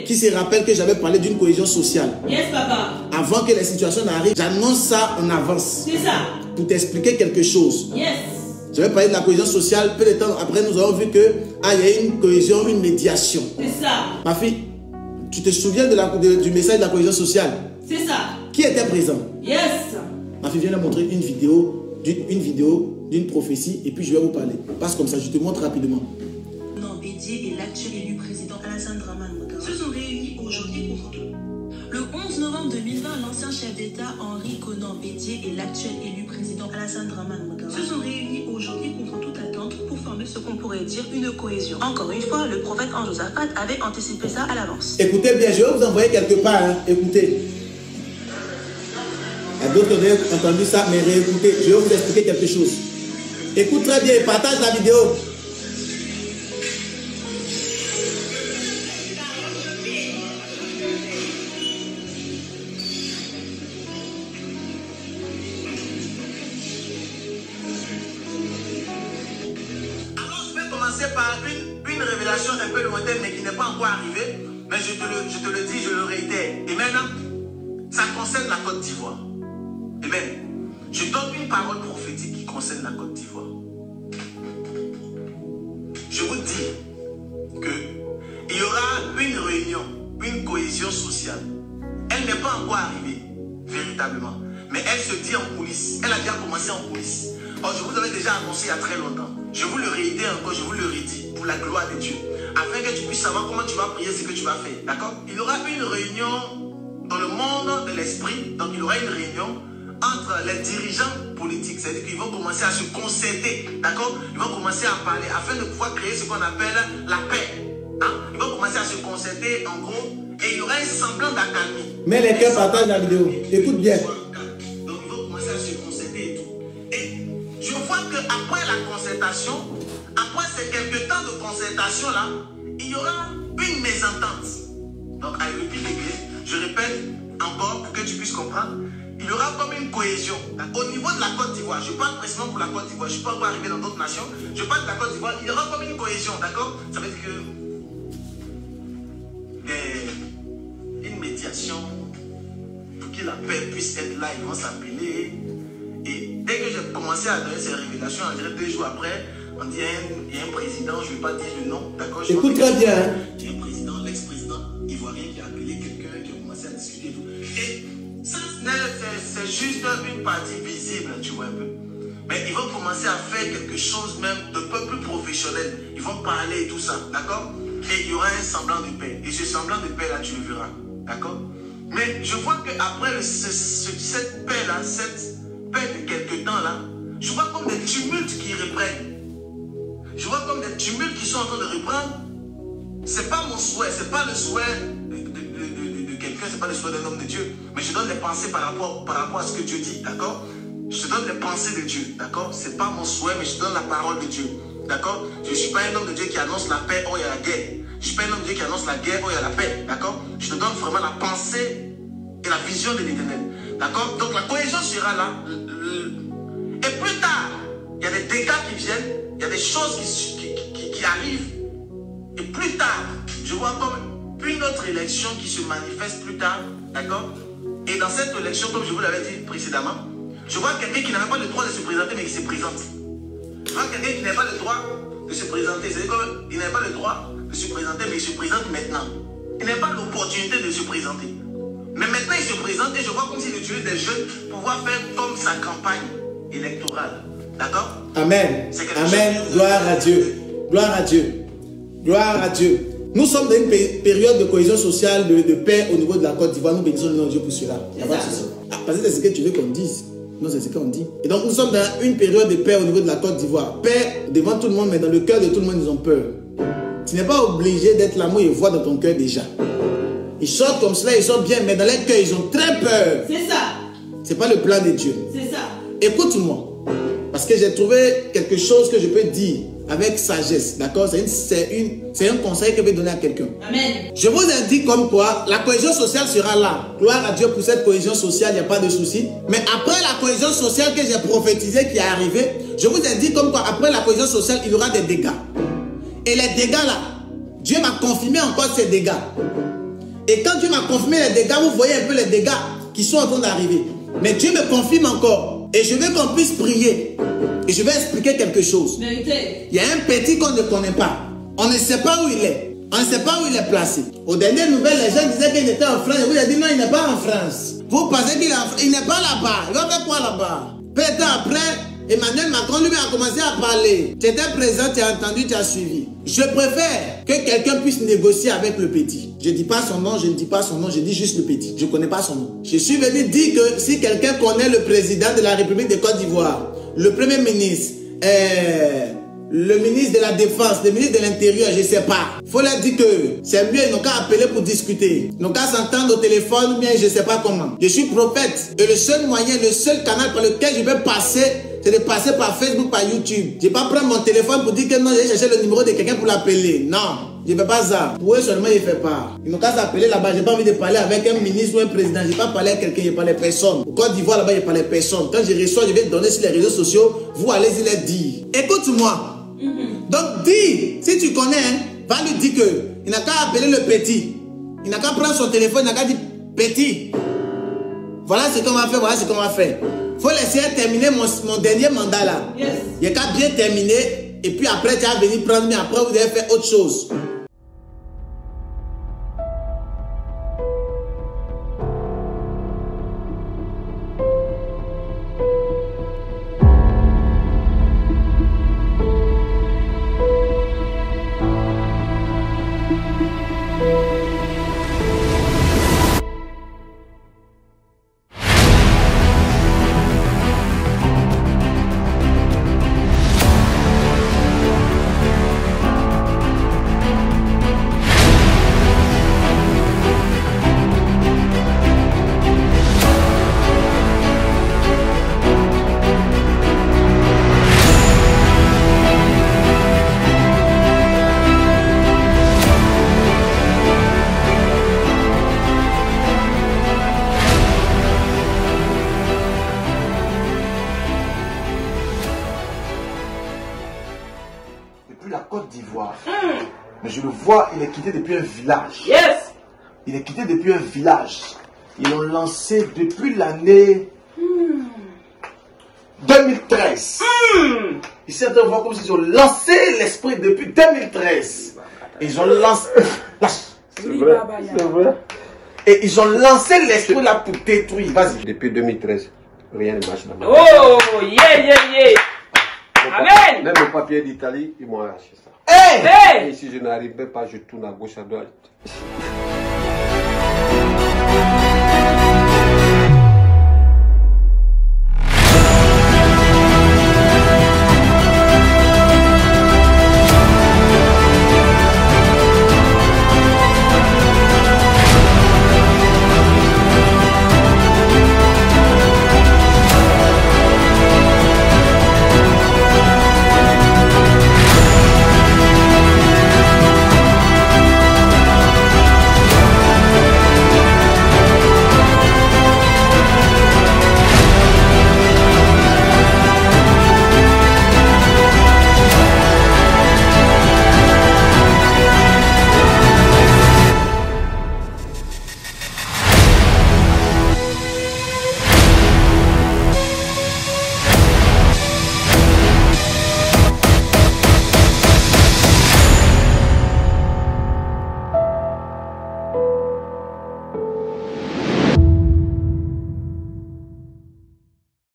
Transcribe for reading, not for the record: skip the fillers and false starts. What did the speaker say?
Qui se rappelle que j'avais parlé d'une cohésion sociale? Yes, papa. Avant que les situations n'arrivent, j'annonce ça en avance. C'est ça. Pour t'expliquer quelque chose. Yes. J'avais parlé de la cohésion sociale. Peu de temps après, nous avons vu que il y a une cohésion, une médiation. C'est ça. Ma fille, tu te souviens du message de la cohésion sociale? C'est ça. Qui était présent? Yes. Ma fille vient de montrer une vidéo d'une prophétie et puis je vais vous parler. Passe comme ça, je te montre rapidement. Non, Bédié et l'actuel élu président Alassane Dramane Ouattara se sont réunis aujourd'hui pour tout. Le 11 novembre 2020, l'ancien chef d'État Henri Konan Bédié et l'actuel élu président Alassane Dramane Ouattara se sont réunis aujourd'hui contre toute attente pour former ce qu'on pourrait dire une cohésion. Encore une fois, le prophète Ange-Josaphat avait anticipé ça à l'avance. Écoutez bien, je vais vous envoyer quelque part. Hein. Écoutez. Il y a d'autres qui ont entendu ça, mais réécoutez. Je vais vous expliquer quelque chose. Écoute très bien et partage la vidéo. Par une révélation un peu lointaine mais qui n'est pas encore arrivée, mais je te le dis, je le réitère. Et maintenant, ça concerne la Côte d'Ivoire. Amen. Je donne une parole prophétique qui concerne la Côte d'Ivoire. Je vous dis qu'il y aura une réunion, une cohésion sociale. Elle n'est pas encore arrivée, véritablement. Mais elle se dit en coulisses. Elle a déjà commencé en coulisses. Or, je vous avais déjà annoncé il y a très longtemps. Je vous le réitère encore, je vous le redis, pour la gloire de Dieu. Afin que tu puisses savoir comment tu vas prier, ce que tu vas faire. D'accord? Il y aura une réunion dans le monde de l'esprit. Donc, il y aura une réunion entre les dirigeants politiques. C'est-à-dire qu'ils vont commencer à se concerter. D'accord? Ils vont commencer à parler afin de pouvoir créer ce qu'on appelle la paix. Hein? Ils vont commencer à se concerter, en gros, et il y aura un semblant d'accalmie. Mais les cœurs partagent la vidéo. Écoute bien. Donc, ils vont commencer à se concerter et tout. Et je vois qu'après la concertation, après ces quelques temps de concertation là, il y aura une mésentente. Donc, je répète encore pour que tu puisses comprendre, il y aura comme une cohésion. Au niveau de la Côte d'Ivoire, je parle précisément pour la Côte d'Ivoire, je ne suis pas encore arrivé dans d'autres nations, je parle de la Côte d'Ivoire, il y aura comme une cohésion, d'accord? Ça veut dire que une médiation pour que la paix puisse être là, ils vont s'appeler. Et dès que j'ai commencé à donner ces révélations, on dirait 2 jours après, on dit il y a un président, je ne vais pas dire le nom, d'accord? Écoute très bien. Hein? Il y a un président, l'ex-président ivoirien qui a appelé quelqu'un, qui a commencé à discuter et tout. Et ça, c'est juste une partie visible, tu vois un peu. Mais ils vont commencer à faire quelque chose même de peu plus professionnel. Ils vont parler et tout ça, d'accord? Et il y aura un semblant de paix. Et ce semblant de paix là, tu le verras, d'accord? Mais je vois qu'après cette paix là, cette paix de quelque temps là, je vois comme des tumultes qui reprennent. Je vois comme des tumultes qui sont en train de reprendre. C'est pas mon souhait, c'est pas le souhait de quelqu'un, c'est pas le souhait d'un homme de Dieu. Mais je donne des pensées par rapport à ce que Dieu dit, d'accord? Je te donne des pensées de Dieu, d'accord? C'est pas mon souhait, mais je te donne la parole de Dieu, d'accord? Je ne suis pas un homme de Dieu qui annonce la paix, oh il y a la guerre. Je ne suis pas un homme de Dieu qui annonce la guerre, oh il y a la paix, d'accord? Je te donne vraiment la pensée et la vision de l'Éternel, d'accord? Donc la cohésion sera là. Et plus tard, il y a des dégâts qui viennent, il y a des choses qui arrivent. Et plus tard, je vois comme une autre élection qui se manifeste plus tard, d'accord? Et dans cette élection, comme je vous l'avais dit précédemment, je vois quelqu'un qui n'avait pas le droit de se présenter, mais qui se présente. Je vois quelqu'un qui n'avait pas le droit de se présenter. C'est-à-dire qu'il n'avait pas le droit de se présenter, mais il se présente maintenant. Il n'a pas l'opportunité de se présenter. Mais maintenant, il se présente et je vois comme s'il utilisait des jeunes pour pouvoir faire comme sa campagne électorale. D'accord? Amen. Amen. Gloire à Dieu. Gloire à Dieu. Gloire à Dieu. Nous sommes dans une période de cohésion sociale, de paix au niveau de la Côte d'Ivoire. Nous bénissons le nom de Dieu pour cela. Il n'y a pas de souci. Parce que c'est ce que tu veux qu'on dise. Non, c'est ce qu'on dit. Et donc, nous sommes dans une période de paix au niveau de la Côte d'Ivoire. Paix devant tout le monde, mais dans le cœur de tout le monde, ils ont peur. Tu n'es pas obligé d'être l'amour et voir dans ton cœur déjà. Ils sortent comme cela, ils sortent bien, mais dans leur cœur, ils ont très peur. C'est ça. Ce n'est pas le plan de Dieu. C'est ça. Écoute-moi. Parce que j'ai trouvé quelque chose que je peux dire avec sagesse. D'accord? C'est un conseil que je vais donner à quelqu'un. Amen. Je vous ai dit comme quoi la cohésion sociale sera là. Gloire à Dieu pour cette cohésion sociale, il n'y a pas de souci. Mais après la cohésion sociale que j'ai prophétisée qui est arrivée, je vous ai dit comme quoi après la cohésion sociale, il y aura des dégâts. Et les dégâts là, Dieu m'a confirmé encore ces dégâts. Et quand Dieu m'a confirmé les dégâts, vous voyez un peu les dégâts qui sont en train d'arriver. Mais Dieu me confirme encore. Et je veux qu'on puisse prier. Et je vais expliquer quelque chose. Vérité. Il y a un petit qu'on ne connaît pas. On ne sait pas où il est. On ne sait pas où il est placé. Aux dernières nouvelles, les gens disaient qu'il était en France. Et vous avez dit non, il n'est pas en France. Vous pensez qu'il n'est pas là-bas. Il va faire quoi là-bas? Peut-être après, Emmanuel Macron lui a commencé à parler. Tu étais présent, tu as entendu, tu as suivi. Je préfère que quelqu'un puisse négocier avec le petit. Je ne dis pas son nom, je ne dis pas son nom, je dis juste le petit. Je ne connais pas son nom. Je suis venu dire que si quelqu'un connaît le président de la République de Côte d'Ivoire, le premier ministre, le ministre de la Défense, le ministre de l'Intérieur, je ne sais pas. Il faut leur dire que c'est mieux, ils n'ont qu'à appeler pour discuter. Ils n'ont qu'à s'entendre au téléphone ou bien je ne sais pas comment. Je suis prophète et le seul moyen, le seul canal par lequel je vais passer, c'est de passer par Facebook, par YouTube. Je ne vais pas prendre mon téléphone pour dire que non, j'ai cherché le numéro de quelqu'un pour l'appeler. Non, je ne fais pas ça. Pour eux seulement, ils ne font pas. Ils n'ont qu'à s'appeler là-bas. Je n'ai pas envie de parler avec un ministre ou un président. Je n'ai pas parlé à quelqu'un, je parle à personne. Au Côte d'Ivoire, là-bas, je parle à personne. Quand je reçois, je vais donner sur les réseaux sociaux. Vous allez-y les dire. Écoute-moi. Donc dis, si tu connais, va lui dire que il n'a qu'à appeler le petit. Il n'a qu'à prendre son téléphone, il n'a qu'à dire petit. Voilà ce qu'on va faire, voilà ce qu'on va faire. Il faut laisser terminer mon dernier mandat là. Yes. Il n'y a qu'à bien terminer. Et puis après, tu vas venir prendre, mais après, vous devez faire autre chose. La Côte d'Ivoire. Mais je le vois, il est quitté depuis un village. Yes. Il est quitté depuis un village. Ils l'ont lancé depuis l'année 2013. Ici, on voit comme s'ils ont lancé l'esprit depuis 2013. Ils ont lancé... C'est vrai. C'est vrai. Et ils ont lancé l'esprit là pour détruire. Vas-y. Depuis 2013, rien ne marche là-bas. Oh, yeah. Amen. Même le papier d'Italie, ils m'ont arraché ça. Hey! Hey. Et si je n'arrivais pas, je tourne à gauche, à droite.